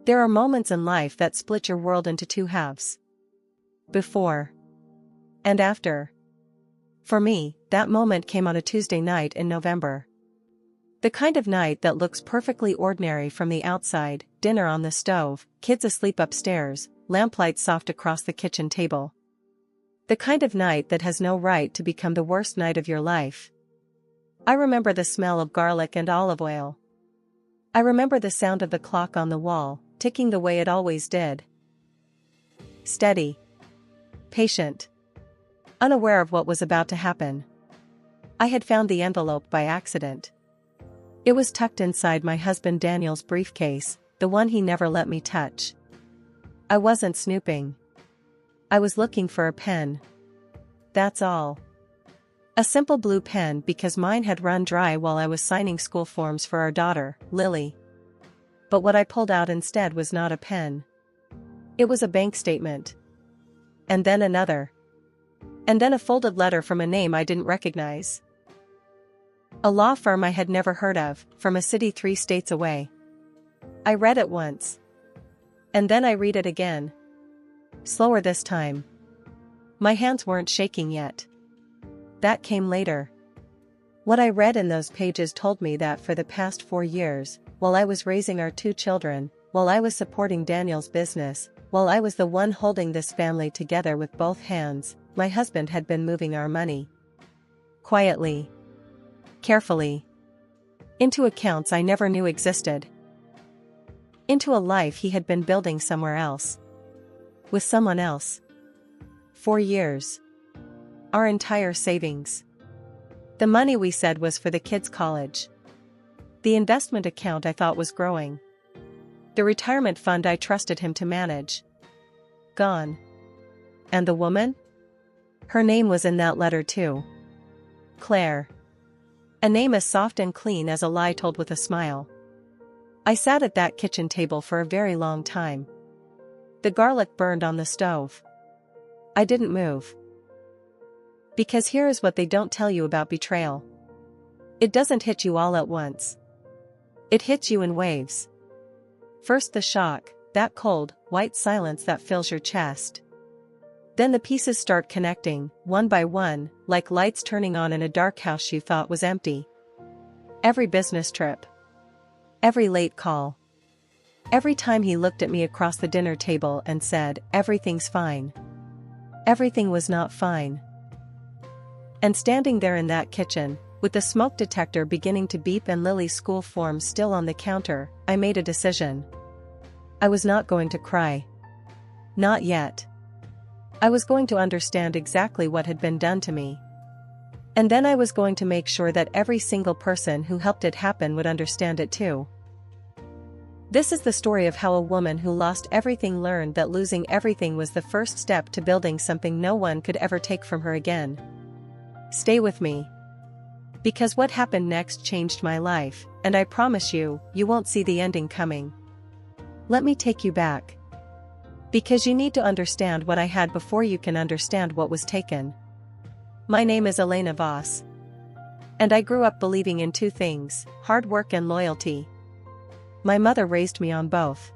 There are moments in life that split your world into two halves. Before and after. For me, that moment came on a Tuesday night in November. The kind of night that looks perfectly ordinary from the outside: dinner on the stove, kids asleep upstairs, lamplight soft across the kitchen table. The kind of night that has no right to become the worst night of your life. I remember the smell of garlic and olive oil. I remember the sound of the clock on the wall, ticking the way it always did. Steady. Patient. Unaware of what was about to happen. I had found the envelope by accident. It was tucked inside my husband Daniel's briefcase, the one he never let me touch. I wasn't snooping. I was looking for a pen. That's all. A simple blue pen, because mine had run dry while I was signing school forms for our daughter, Lily. But what I pulled out instead was not a pen. It was a bank statement. And then another. And then a folded letter from a name I didn't recognize. A law firm I had never heard of, from a city 3 states away. I read it once. And then I read it again. Slower this time. My hands weren't shaking yet. That came later. What I read in those pages told me that for the past 4 years, while I was raising our 2 children, while I was supporting Daniel's business, while I was the one holding this family together with both hands, my husband had been moving our money. Quietly. Carefully. Into accounts I never knew existed. Into a life he had been building somewhere else. With someone else. 4 years. Our entire savings. The money we said was for the kids' college. The investment account I thought was growing. The retirement fund I trusted him to manage. Gone. And the woman? Her name was in that letter too. Claire. A name as soft and clean as a lie told with a smile. I sat at that kitchen table for a very long time. The garlic burned on the stove. I didn't move. Because here is what they don't tell you about betrayal. It doesn't hit you all at once. It hits you in waves. First the shock, that cold, white silence that fills your chest. Then the pieces start connecting, one by one, like lights turning on in a dark house you thought was empty. Every business trip. Every late call. Every time he looked at me across the dinner table and said, "Everything's fine." Everything was not fine. And standing there in that kitchen, with the smoke detector beginning to beep and Lily's school forms still on the counter, I made a decision. I was not going to cry. Not yet. I was going to understand exactly what had been done to me. And then I was going to make sure that every single person who helped it happen would understand it too. This is the story of how a woman who lost everything learned that losing everything was the first step to building something no one could ever take from her again. Stay with me. Because what happened next changed my life, and I promise you, you won't see the ending coming. Let me take you back. Because you need to understand what I had before you can understand what was taken. My name is Elena Voss. And I grew up believing in 2 things, hard work and loyalty. My mother raised me on both.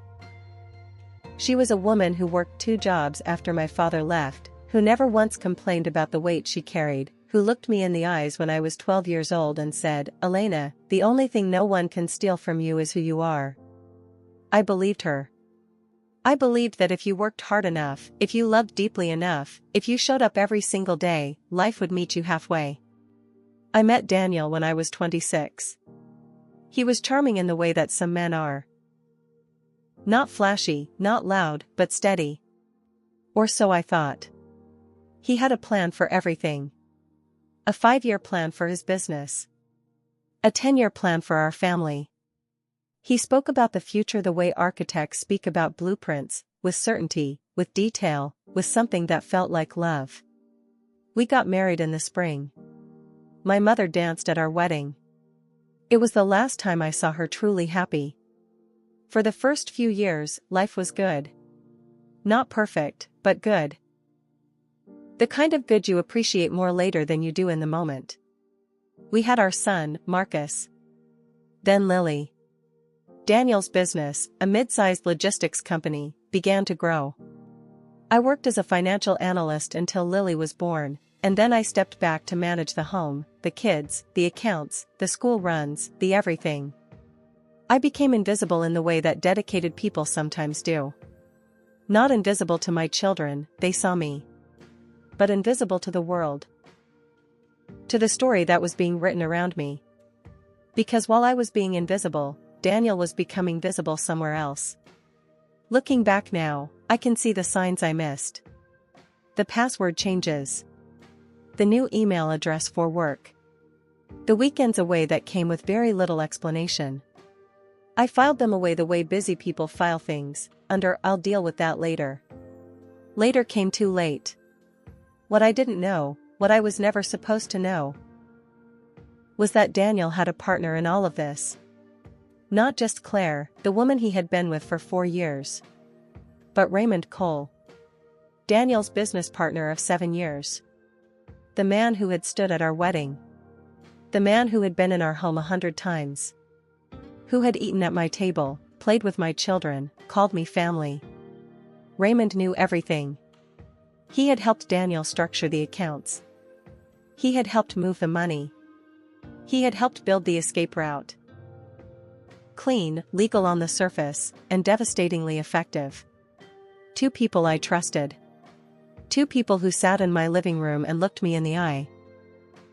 She was a woman who worked 2 jobs after my father left, who never once complained about the weight she carried, who looked me in the eyes when I was 12 years old and said, "Elena, the only thing no one can steal from you is who you are." I believed her. I believed that if you worked hard enough, if you loved deeply enough, if you showed up every single day, life would meet you halfway. I met Daniel when I was 26. He was charming in the way that some men are. Not flashy, not loud, but steady. Or so I thought. He had a plan for everything. A 5-year plan for his business. A 10-year plan for our family. He spoke about the future the way architects speak about blueprints, with certainty, with detail, with something that felt like love. We got married in the spring. My mother danced at our wedding. It was the last time I saw her truly happy. For the first few years, life was good. Not perfect, but good. The kind of good you appreciate more later than you do in the moment. We had our son, Marcus. Then Lily. Daniel's business, a mid-sized logistics company, began to grow. I worked as a financial analyst until Lily was born, and then I stepped back to manage the home, the kids, the accounts, the school runs, the everything. I became invisible in the way that dedicated people sometimes do. Not invisible to my children, they saw me. But invisible to the world. To the story that was being written around me. Because while I was being invisible, Daniel was becoming visible somewhere else. Looking back now, I can see the signs I missed. The password changes. The new email address for work. The weekends away that came with very little explanation. I filed them away the way busy people file things, under "I'll deal with that later." Later came too late. What I didn't know, what I was never supposed to know, was that Daniel had a partner in all of this. Not just Claire, the woman he had been with for 4 years. But Raymond Cole. Daniel's business partner of 7 years. The man who had stood at our wedding. The man who had been in our home 100 times. Who had eaten at my table, played with my children, called me family. Raymond knew everything. He had helped Daniel structure the accounts. He had helped move the money. He had helped build the escape route. Clean, legal on the surface, and devastatingly effective. 2 people I trusted. 2 people who sat in my living room and looked me in the eye.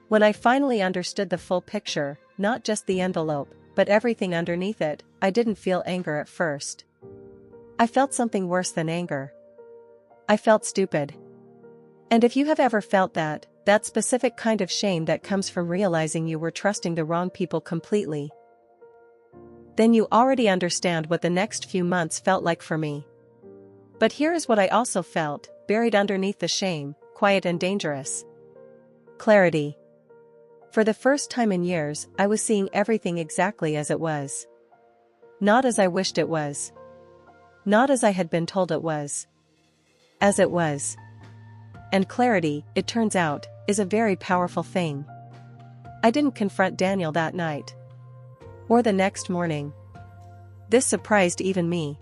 When I finally understood the full picture, not just the envelope, but everything underneath it, I didn't feel anger at first. I felt something worse than anger. I felt stupid. And if you have ever felt that specific kind of shame that comes from realizing you were trusting the wrong people completely, then you already understand what the next few months felt like for me. But here is what I also felt, buried underneath the shame, quiet and dangerous. Clarity. For the first time in years, I was seeing everything exactly as it was. Not as I wished it was. Not as I had been told it was. As it was. And clarity, it turns out, is a very powerful thing. I didn't confront Daniel that night. Or the next morning. This surprised even me.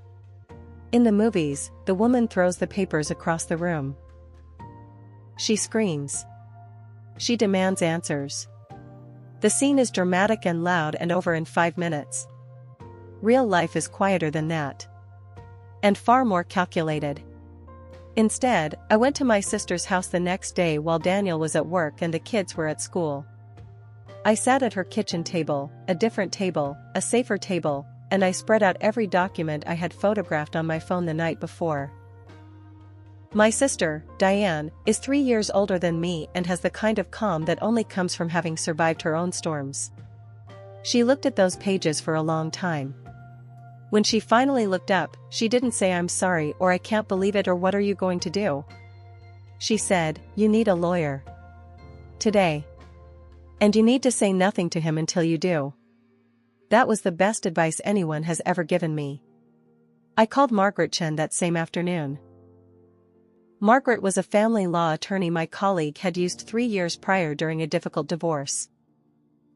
In the movies, the woman throws the papers across the room. She screams. She demands answers. The scene is dramatic and loud and over in 5 minutes. Real life is quieter than that. And far more calculated. Instead, I went to my sister's house the next day while Daniel was at work and the kids were at school. I sat at her kitchen table, a different table, a safer table, and I spread out every document I had photographed on my phone the night before. My sister, Diane, is 3 years older than me and has the kind of calm that only comes from having survived her own storms. She looked at those pages for a long time. When she finally looked up, she didn't say "I'm sorry" or "I can't believe it" or "What are you going to do?" She said, "You need a lawyer. Today. And you need to say nothing to him until you do." That was the best advice anyone has ever given me. I called Margaret Chen that same afternoon. Margaret was a family law attorney my colleague had used 3 years prior during a difficult divorce.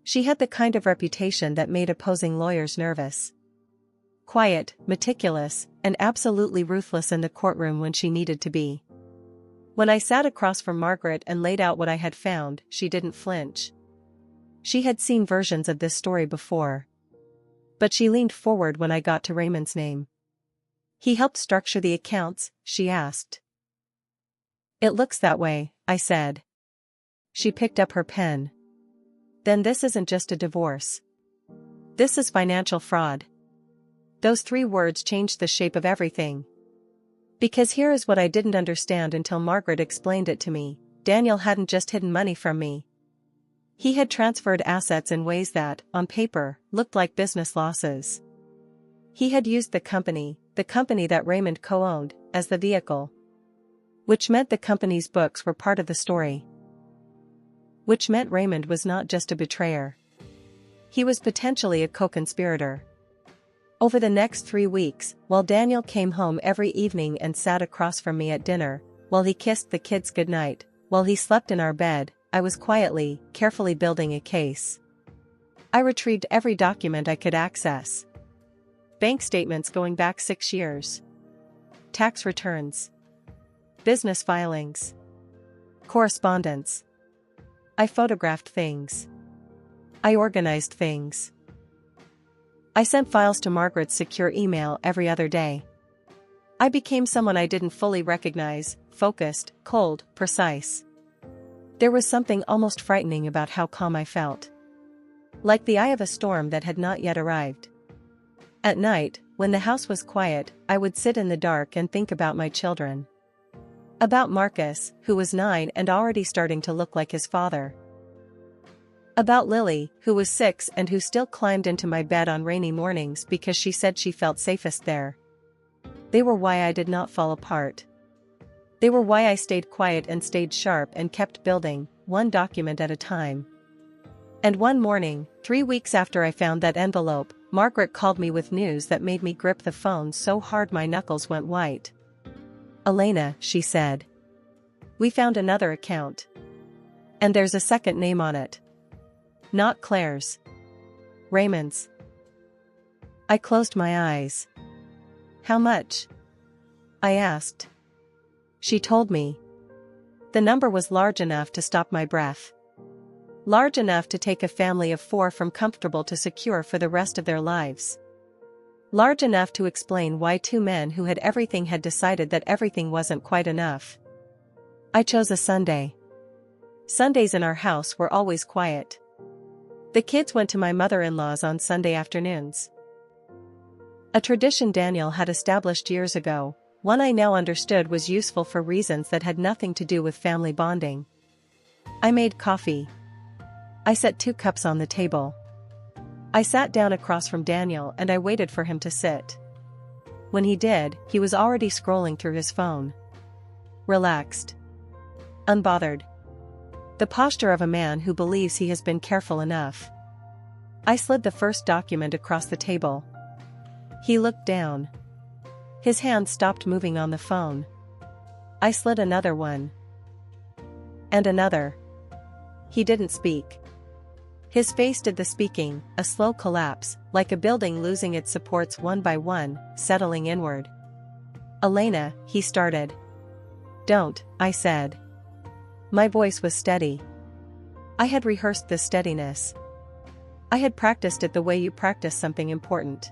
She had the kind of reputation that made opposing lawyers nervous. Quiet, meticulous, and absolutely ruthless in the courtroom when she needed to be. When I sat across from Margaret and laid out what I had found, she didn't flinch. She had seen versions of this story before. But she leaned forward when I got to Raymond's name. "He helped structure the accounts?" she asked. "It looks that way," I said. She picked up her pen. "Then this isn't just a divorce. This is financial fraud." Those 3 words changed the shape of everything. Because here is what I didn't understand until Margaret explained it to me. Daniel hadn't just hidden money from me. He had transferred assets in ways that, on paper, looked like business losses. He had used the company that Raymond co-owned, as the vehicle. Which meant the company's books were part of the story. Which meant Raymond was not just a betrayer. He was potentially a co-conspirator. Over the next 3 weeks, while Daniel came home every evening and sat across from me at dinner, while he kissed the kids goodnight, while he slept in our bed, I was quietly, carefully building a case. I retrieved every document I could access. Bank statements going back 6 years. Tax returns. Business filings. Correspondence. I photographed things. I organized things. I sent files to Margaret's secure email every other day. I became someone I didn't fully recognize, focused, cold, precise. There was something almost frightening about how calm I felt. Like the eye of a storm that had not yet arrived. At night, when the house was quiet, I would sit in the dark and think about my children. About Marcus, who was 9 and already starting to look like his father. About Lily, who was 6 and who still climbed into my bed on rainy mornings because she said she felt safest there. They were why I did not fall apart. They were why I stayed quiet and stayed sharp and kept building, one document at a time. And one morning, 3 weeks after I found that envelope, Margaret called me with news that made me grip the phone so hard my knuckles went white. "Elena," she said. "We found another account. And there's a second name on it. Not Claire's. Raymond's." I closed my eyes. "How much?" I asked. She told me. The number was large enough to stop my breath. Large enough to take a family of 4 from comfortable to secure for the rest of their lives. Large enough to explain why 2 men who had everything had decided that everything wasn't quite enough. I chose a Sunday. Sundays in our house were always quiet. The kids went to my mother-in-law's on Sunday afternoons. A tradition Daniel had established years ago, one I now understood was useful for reasons that had nothing to do with family bonding. I made coffee. I set 2 cups on the table. I sat down across from Daniel and I waited for him to sit. When he did, he was already scrolling through his phone. Relaxed. Unbothered. The posture of a man who believes he has been careful enough. I slid the first document across the table. He looked down. His hand stopped moving on the phone. I slid another one. And another. He didn't speak. His face did the speaking, a slow collapse, like a building losing its supports one by one, settling inward. "Elena," he started. "Don't," I said. My voice was steady. I had rehearsed this steadiness. I had practiced it the way you practice something important.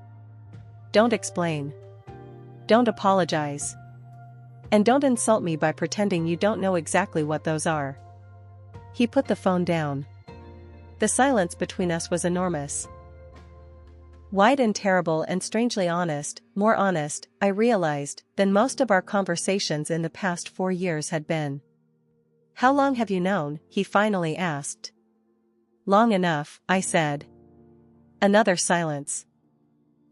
Don't explain. Don't apologize. And don't insult me by pretending you don't know exactly what those are. He put the phone down. The silence between us was enormous. Wide and terrible and strangely honest, more honest, I realized, than most of our conversations in the past 4 years had been. "How long have you known?" he finally asked. "Long enough," I said. Another silence.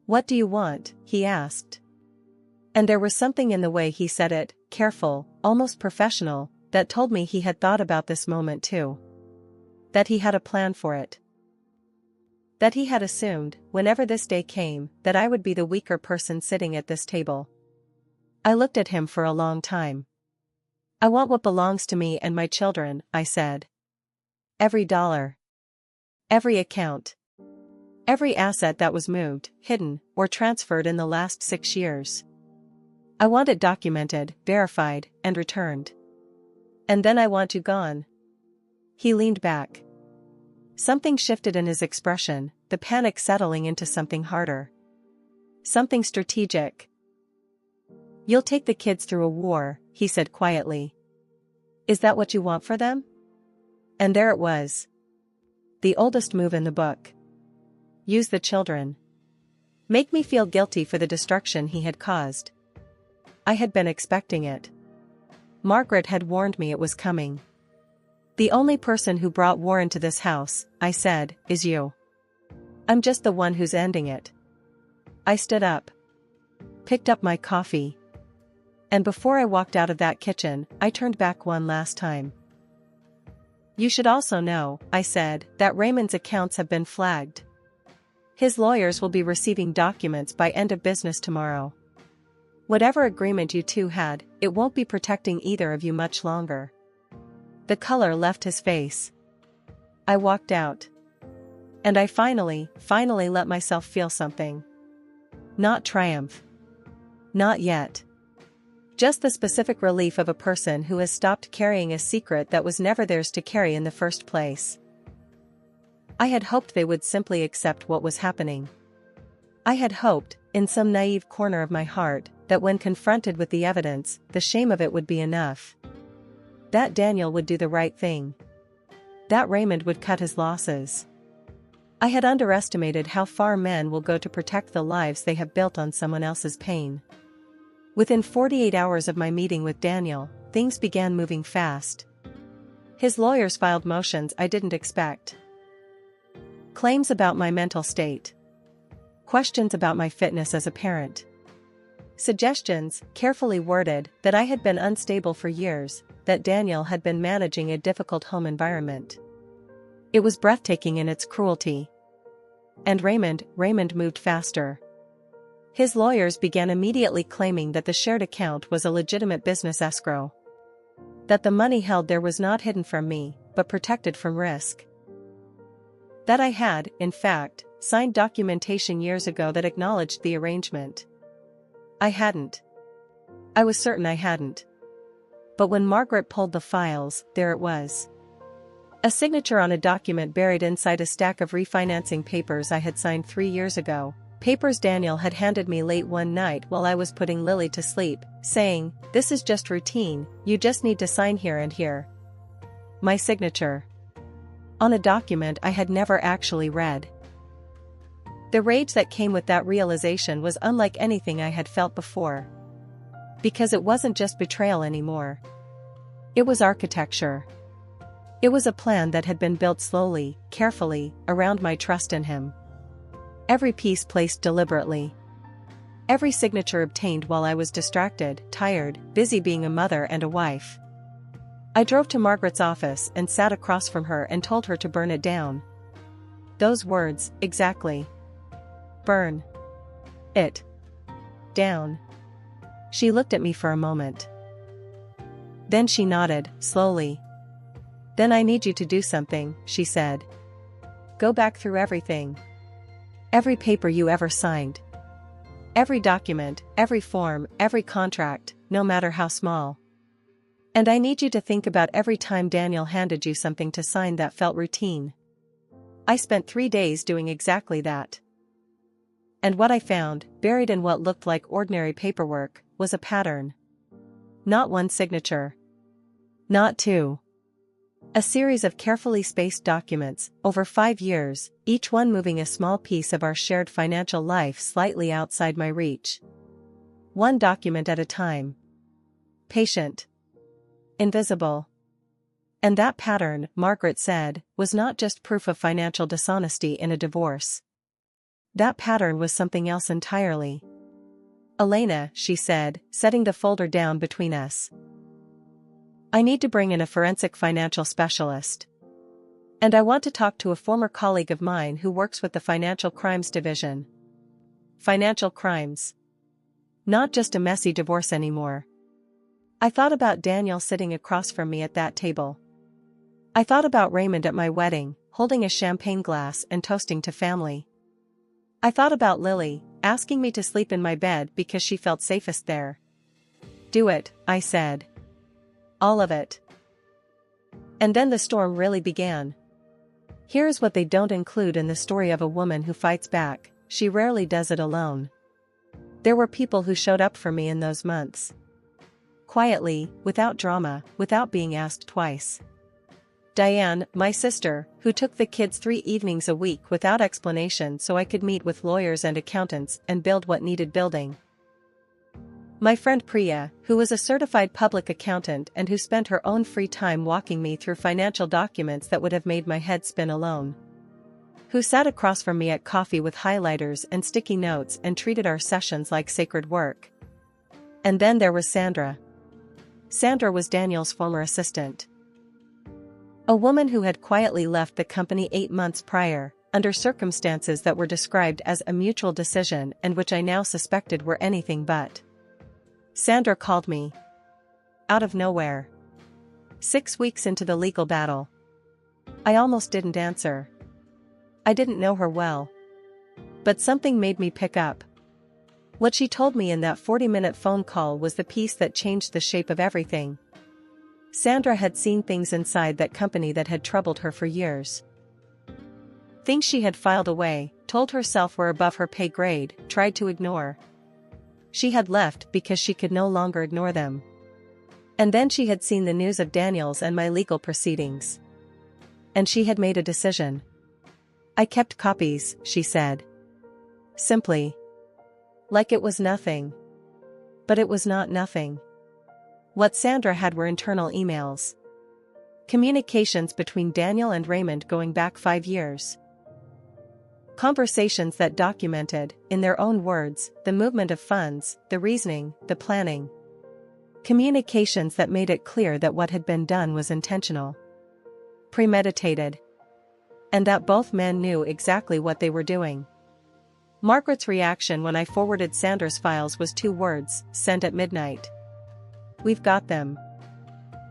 "What do you want?" he asked. And there was something in the way he said it, careful, almost professional, that told me he had thought about this moment too. That he had a plan for it. That he had assumed, whenever this day came, that I would be the weaker person sitting at this table. I looked at him for a long time. "I want what belongs to me and my children," I said. "Every dollar. Every account. Every asset that was moved, hidden, or transferred in the last 6 years. I want it documented, verified, and returned. And then I want you gone." He leaned back. Something shifted in his expression, the panic settling into something harder. Something strategic. "You'll take the kids through a war," he said quietly. "Is that what you want for them?" And there it was. The oldest move in the book. Use the children. Make me feel guilty for the destruction he had caused. I had been expecting it. Margaret had warned me it was coming. "The only person who brought war into this house," I said, "is you. I'm just the one who's ending it." I stood up. Picked up my coffee. And before I walked out of that kitchen, I turned back one last time. "You should also know," I said, "that Raymond's accounts have been flagged. His lawyers will be receiving documents by end of business tomorrow. Whatever agreement you two had, it won't be protecting either of you much longer." The color left his face. I walked out. And I finally let myself feel something. Not triumph. Not yet. Just the specific relief of a person who has stopped carrying a secret that was never theirs to carry in the first place. I had hoped they would simply accept what was happening. I had hoped, in some naive corner of my heart, that when confronted with the evidence, the shame of it would be enough. That Daniel would do the right thing. That Raymond would cut his losses. I had underestimated how far men will go to protect the lives they have built on someone else's pain. Within 48 hours of my meeting with Daniel, things began moving fast. His lawyers filed motions I didn't expect. Claims about my mental state. Questions about my fitness as a parent. Suggestions, carefully worded, that I had been unstable for years, that Daniel had been managing a difficult home environment. It was breathtaking in its cruelty. And Raymond moved faster. His lawyers began immediately claiming that the shared account was a legitimate business escrow. That the money held there was not hidden from me, but protected from risk. That I had, in fact, signed documentation years ago that acknowledged the arrangement. I hadn't. I was certain I hadn't. But when Margaret pulled the files, there it was. A signature on a document buried inside a stack of refinancing papers I had signed 3 years ago. Papers Daniel had handed me late one night while I was putting Lily to sleep, saying, "This is just routine, you just need to sign here and here." My signature. On a document I had never actually read. The rage that came with that realization was unlike anything I had felt before. Because it wasn't just betrayal anymore. It was architecture. It was a plan that had been built slowly, carefully, around my trust in him. Every piece placed deliberately. Every signature obtained while I was distracted, tired, busy being a mother and a wife. I drove to Margaret's office and sat across from her and told her to burn it down. Those words, exactly. Burn it down. She looked at me for a moment. Then she nodded, slowly. "Then I need you to do something," she said. "Go back through everything. Every paper you ever signed. Every document, every form, every contract, no matter how small. And I need you to think about every time Daniel handed you something to sign that felt routine." I spent 3 days doing exactly that. And what I found, buried in what looked like ordinary paperwork, was a pattern. Not one signature. Not two. A series of carefully spaced documents, over 5 years, each one moving a small piece of our shared financial life slightly outside my reach. One document at a time. Patient. Invisible. And that pattern, Margaret said, was not just proof of financial dishonesty in a divorce. That pattern was something else entirely. "Elena," she said, setting the folder down between us. "I need to bring in a forensic financial specialist. And I want to talk to a former colleague of mine who works with the Financial Crimes Division." Financial crimes. Not just a messy divorce anymore. I thought about Daniel sitting across from me at that table. I thought about Raymond at my wedding, holding a champagne glass and toasting to family. I thought about Lily, asking me to sleep in my bed because she felt safest there. "Do it," I said. "All of it." And then the storm really began. Here's what they don't include in the story of a woman who fights back: she rarely does it alone. There were people who showed up for me in those months. Quietly, without drama, without being asked twice. Diane, my sister, who took the kids 3 evenings a week without explanation so I could meet with lawyers and accountants and build what needed building. My friend Priya, who was a certified public accountant and who spent her own free time walking me through financial documents that would have made my head spin alone. Who sat across from me at coffee with highlighters and sticky notes and treated our sessions like sacred work. And then there was Sandra. Sandra was Daniel's former assistant. A woman who had quietly left the company 8 months prior, under circumstances that were described as a mutual decision and which I now suspected were anything but. Sandra called me. Out of nowhere. 6 weeks into the legal battle. I almost didn't answer. I didn't know her well. But something made me pick up. What she told me in that 40-minute phone call was the piece that changed the shape of everything. Sandra had seen things inside that company that had troubled her for years. Things she had filed away, told herself were above her pay grade, tried to ignore. She had left because she could no longer ignore them. And then she had seen the news of Daniel's and my legal proceedings. And she had made a decision. I kept copies, she said. Simply. Like it was nothing. But it was not nothing. What Sandra had were internal emails. Communications between Daniel and Raymond going back 5 years. Conversations that documented, in their own words, the movement of funds, the reasoning, the planning. Communications that made it clear that what had been done was intentional. Premeditated. And that both men knew exactly what they were doing. Margaret's reaction when I forwarded Sandra's files was 2 words, sent at midnight. We've got them.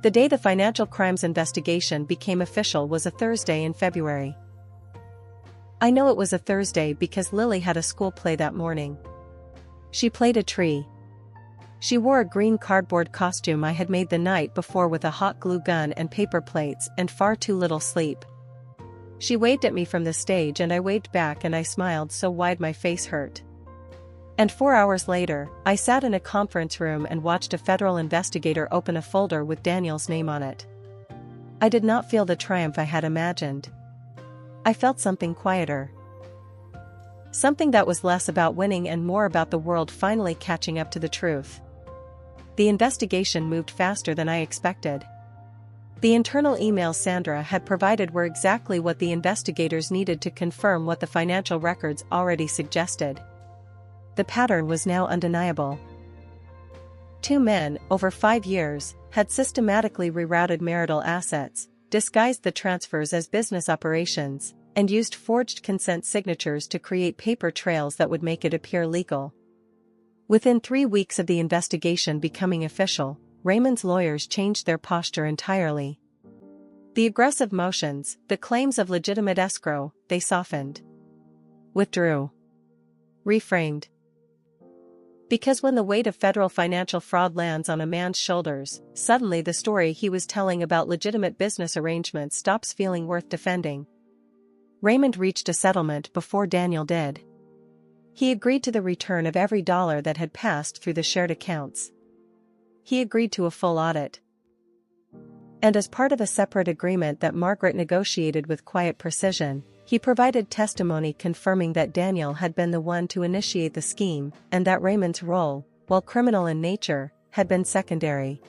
The day the financial crimes investigation became official was a Thursday in February. I know it was a Thursday because Lily had a school play that morning. She played a tree. She wore a green cardboard costume I had made the night before with a hot glue gun and paper plates and far too little sleep. She waved at me from the stage and I waved back and I smiled so wide my face hurt. And 4 hours later, I sat in a conference room and watched a federal investigator open a folder with Daniel's name on it. I did not feel the triumph I had imagined. I felt something quieter. Something that was less about winning and more about the world finally catching up to the truth. The investigation moved faster than I expected. The internal emails Sandra had provided were exactly what the investigators needed to confirm what the financial records already suggested. The pattern was now undeniable. 2 men, over 5 years, had systematically rerouted marital assets, disguised the transfers as business operations, and used forged consent signatures to create paper trails that would make it appear legal. Within 3 weeks of the investigation becoming official, Raymond's lawyers changed their posture entirely. The aggressive motions, the claims of legitimate escrow, they softened. Withdrew. Reframed. Because when the weight of federal financial fraud lands on a man's shoulders, suddenly the story he was telling about legitimate business arrangements stops feeling worth defending. Raymond reached a settlement before Daniel did. He agreed to the return of every dollar that had passed through the shared accounts. He agreed to a full audit. And as part of a separate agreement that Margaret negotiated with quiet precision, he provided testimony confirming that Daniel had been the one to initiate the scheme, and that Raymond's role, while criminal in nature, had been secondary.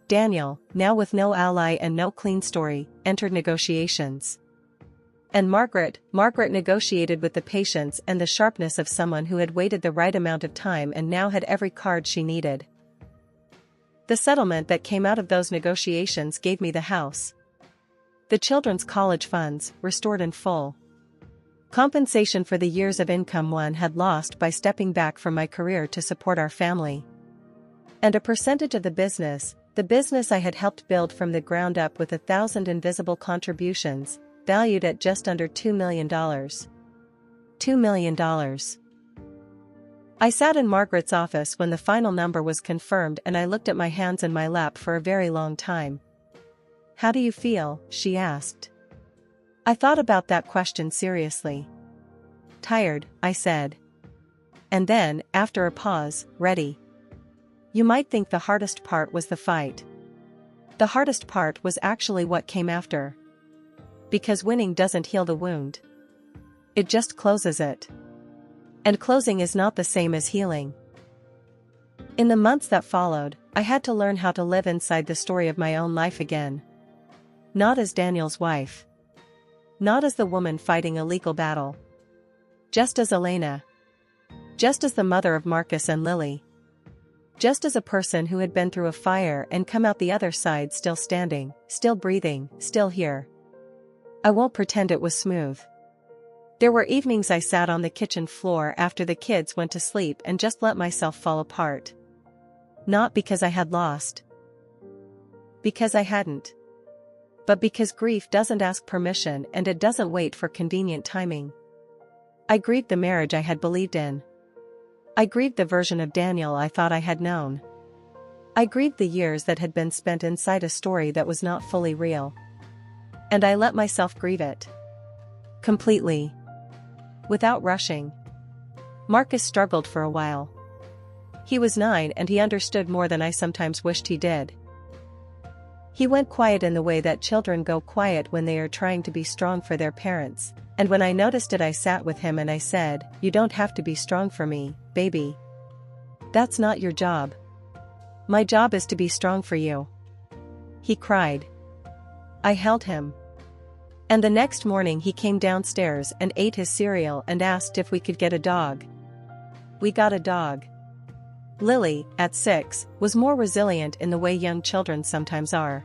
Daniel, now with no ally and no clean story, entered negotiations. And Margaret negotiated with the patience and the sharpness of someone who had waited the right amount of time and now had every card she needed. The settlement that came out of those negotiations gave me the house. The children's college funds, restored in full. Compensation for the years of income one had lost by stepping back from my career to support our family. And a percentage of the business I had helped build from the ground up with 1,000 invisible contributions, valued at just under $2 million. $2 million. I sat in Margaret's office when the final number was confirmed and I looked at my hands in my lap for a very long time. "How do you feel?" she asked. I thought about that question seriously. "Tired," I said. And then, after a pause, "Ready." You might think the hardest part was the fight. The hardest part was actually what came after. Because winning doesn't heal the wound. It just closes it. And closing is not the same as healing. In the months that followed, I had to learn how to live inside the story of my own life again. Not as Daniel's wife. Not as the woman fighting a legal battle. Just as Elena. Just as the mother of Marcus and Lily. Just as a person who had been through a fire and come out the other side still standing, still breathing, still here. I won't pretend it was smooth. There were evenings I sat on the kitchen floor after the kids went to sleep and just let myself fall apart. Not because I had lost. Because I hadn't. But because grief doesn't ask permission and it doesn't wait for convenient timing. I grieved the marriage I had believed in. I grieved the version of Daniel I thought I had known. I grieved the years that had been spent inside a story that was not fully real. And I let myself grieve it. Completely. Without rushing. Marcus struggled for a while. He was 9 and he understood more than I sometimes wished he did. He went quiet in the way that children go quiet when they are trying to be strong for their parents, and when I noticed it I sat with him and I said, "You don't have to be strong for me, baby. That's not your job. My job is to be strong for you." He cried. I held him. And the next morning he came downstairs and ate his cereal and asked if we could get a dog. We got a dog. Lily, at 6, was more resilient in the way young children sometimes are.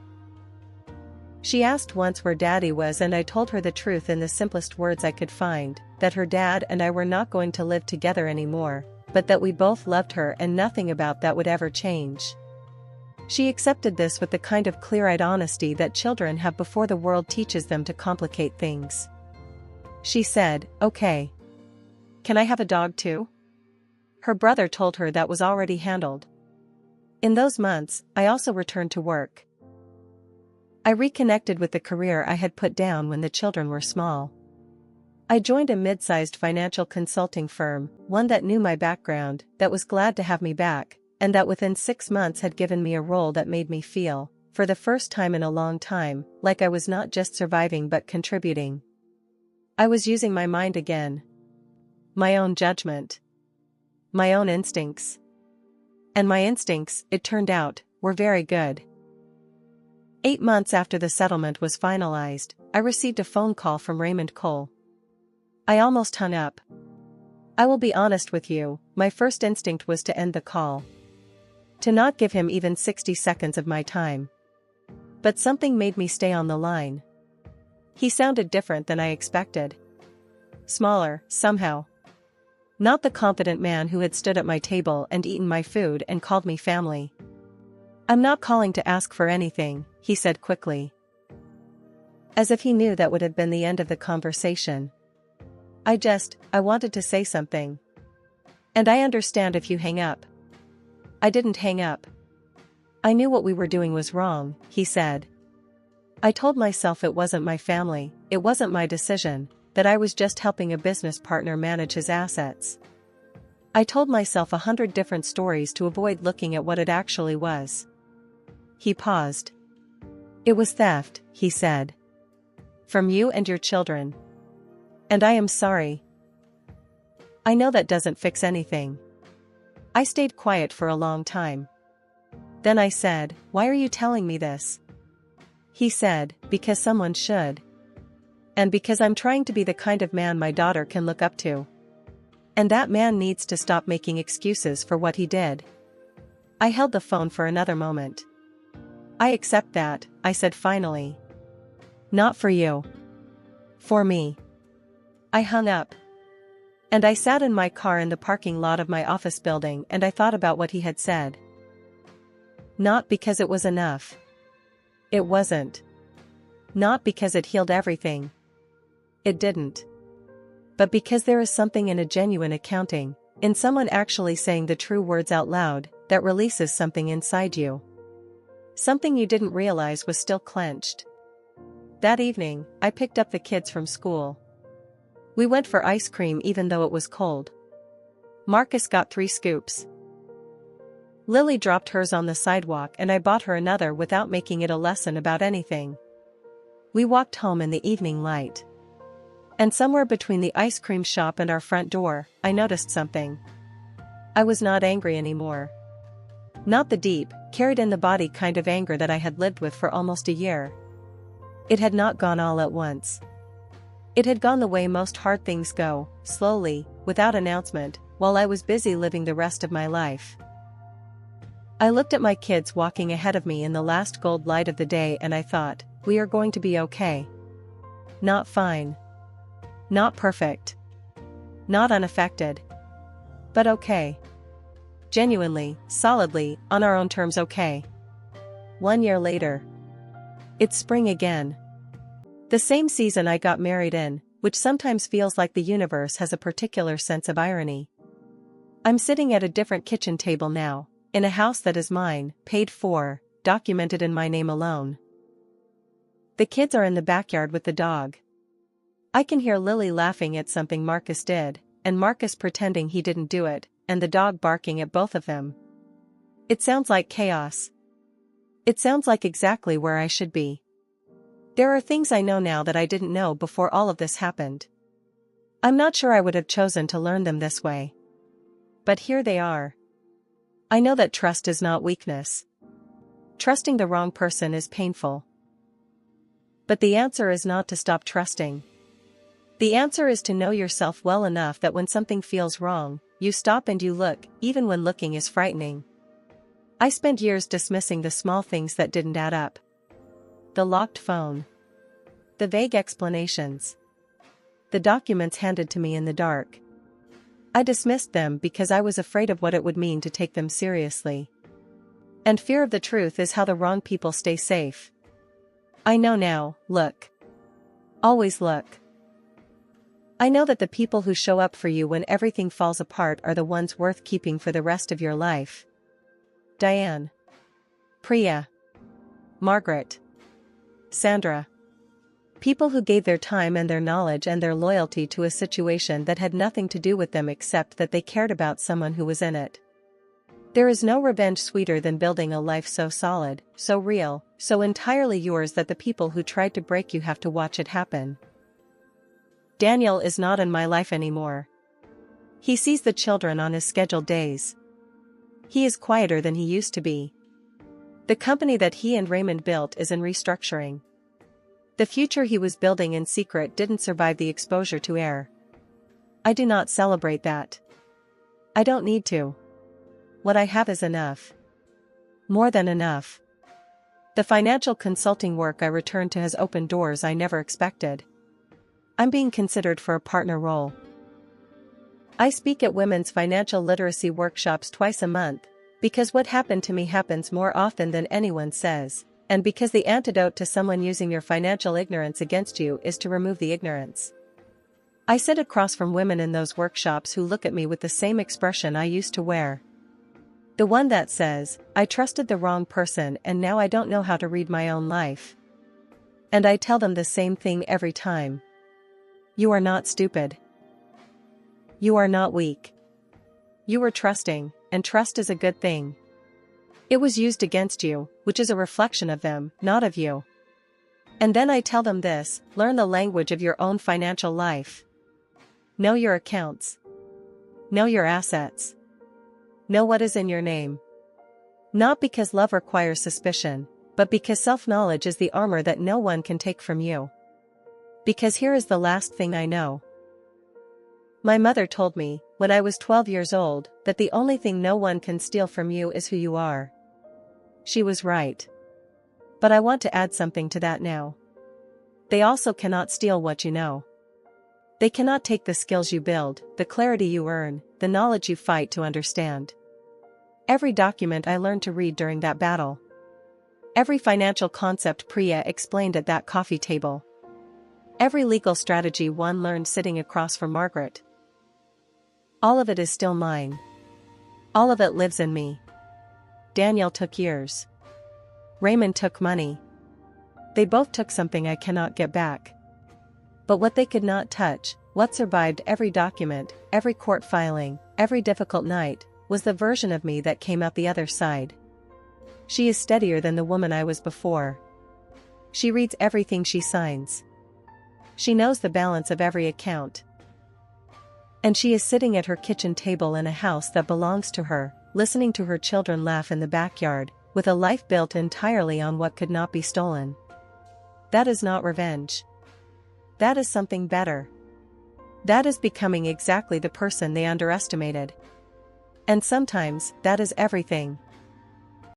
She asked once where Daddy was and I told her the truth in the simplest words I could find, that her dad and I were not going to live together anymore, but that we both loved her and nothing about that would ever change. She accepted this with the kind of clear-eyed honesty that children have before the world teaches them to complicate things. She said, "Okay. Can I have a dog too?" Her brother told her that was already handled. In those months, I also returned to work. I reconnected with the career I had put down when the children were small. I joined a mid-sized financial consulting firm, one that knew my background, that was glad to have me back, and that within 6 months had given me a role that made me feel, for the first time in a long time, like I was not just surviving but contributing. I was using my mind again. My own judgment. My own instincts. And my instincts, it turned out, were very good. 8 months after the settlement was finalized, I received a phone call from Raymond Cole. I almost hung up. I will be honest with you, my first instinct was to end the call. To not give him even 60 seconds of my time. But something made me stay on the line. He sounded different than I expected. Smaller, somehow. Not the confident man who had stood at my table and eaten my food and called me family. "I'm not calling to ask for anything," he said quickly. As if he knew that would have been the end of the conversation. I wanted to say something. "And I understand if you hang up." I didn't hang up. "I knew what we were doing was wrong," he said. I told myself it wasn't my family, it wasn't my decision, that I was just helping a business partner manage his assets. I told myself 100 different stories to avoid looking at what it actually was. He paused. "It was theft," he said. "From you and your children. And I am sorry. I know that doesn't fix anything." I stayed quiet for a long time. Then I said, "Why are you telling me this?" He said, "Because someone should. And because I'm trying to be the kind of man my daughter can look up to. And that man needs to stop making excuses for what he did." I held the phone for another moment. "I accept that," I said finally. "Not for you. For me." I hung up. And I sat in my car in the parking lot of my office building and I thought about what he had said. Not because it was enough. It wasn't. Not because it healed everything. It didn't. But because there is something in a genuine accounting, in someone actually saying the true words out loud, that releases something inside you. Something you didn't realize was still clenched. That evening, I picked up the kids from school. We went for ice cream even though it was cold. Marcus got 3 scoops. Lily dropped hers on the sidewalk and I bought her another without making it a lesson about anything. We walked home in the evening light. And somewhere between the ice cream shop and our front door, I noticed something. I was not angry anymore. Not the deep, carried in the body kind of anger that I had lived with for almost a year. It had not gone all at once. It had gone the way most hard things go, slowly, without announcement, while I was busy living the rest of my life. I looked at my kids walking ahead of me in the last gold light of the day and I thought, we are going to be okay. Not fine. Not perfect. Not unaffected. But okay. Genuinely, solidly, on our own terms okay. 1 year later. It's spring again. The same season I got married in, which sometimes feels like the universe has a particular sense of irony. I'm sitting at a different kitchen table now, in a house that is mine, paid for, documented in my name alone. The kids are in the backyard with the dog. I can hear Lily laughing at something Marcus did, and Marcus pretending he didn't do it, and the dog barking at both of them. It sounds like chaos. It sounds like exactly where I should be. There are things I know now that I didn't know before all of this happened. I'm not sure I would have chosen to learn them this way. But here they are. I know that trust is not weakness. Trusting the wrong person is painful. But the answer is not to stop trusting. The answer is to know yourself well enough that when something feels wrong, you stop and you look, even when looking is frightening. I spent years dismissing the small things that didn't add up. The locked phone. The vague explanations. The documents handed to me in the dark. I dismissed them because I was afraid of what it would mean to take them seriously. And fear of the truth is how the wrong people stay safe. I know now, look. Always look. I know that the people who show up for you when everything falls apart are the ones worth keeping for the rest of your life. Diane. Priya. Margaret. Sandra. People who gave their time and their knowledge and their loyalty to a situation that had nothing to do with them except that they cared about someone who was in it. There is no revenge sweeter than building a life so solid, so real, so entirely yours that the people who tried to break you have to watch it happen. Daniel is not in my life anymore. He sees the children on his scheduled days. He is quieter than he used to be. The company that he and Raymond built is in restructuring. The future he was building in secret didn't survive the exposure to air. I do not celebrate that. I don't need to. What I have is enough. More than enough. The financial consulting work I returned to has opened doors I never expected. I'm being considered for a partner role. I speak at women's financial literacy workshops twice a month, because what happened to me happens more often than anyone says, and because the antidote to someone using your financial ignorance against you is to remove the ignorance. I sit across from women in those workshops who look at me with the same expression I used to wear. The one that says, I trusted the wrong person and now I don't know how to read my own life. And I tell them the same thing every time. You are not stupid. You are not weak. You were trusting, and trust is a good thing. It was used against you, which is a reflection of them, not of you. And then I tell them this, learn the language of your own financial life. Know your accounts. Know your assets. Know what is in your name. Not because love requires suspicion, but because self-knowledge is the armor that no one can take from you. Because here is the last thing I know. My mother told me, when I was 12 years old, that the only thing no one can steal from you is who you are. She was right. But I want to add something to that now. They also cannot steal what you know. They cannot take the skills you build, the clarity you earn, the knowledge you fight to understand. Every document I learned to read during that battle. Every financial concept Priya explained at that coffee table. Every legal strategy one learned sitting across from Margaret. All of it is still mine. All of it lives in me. Daniel took years. Raymond took money. They both took something I cannot get back. But what they could not touch, what survived every document, every court filing, every difficult night, was the version of me that came out the other side. She is steadier than the woman I was before. She reads everything she signs. She knows the balance of every account. And she is sitting at her kitchen table in a house that belongs to her, listening to her children laugh in the backyard, with a life built entirely on what could not be stolen. That is not revenge. That is something better. That is becoming exactly the person they underestimated. And sometimes, that is everything.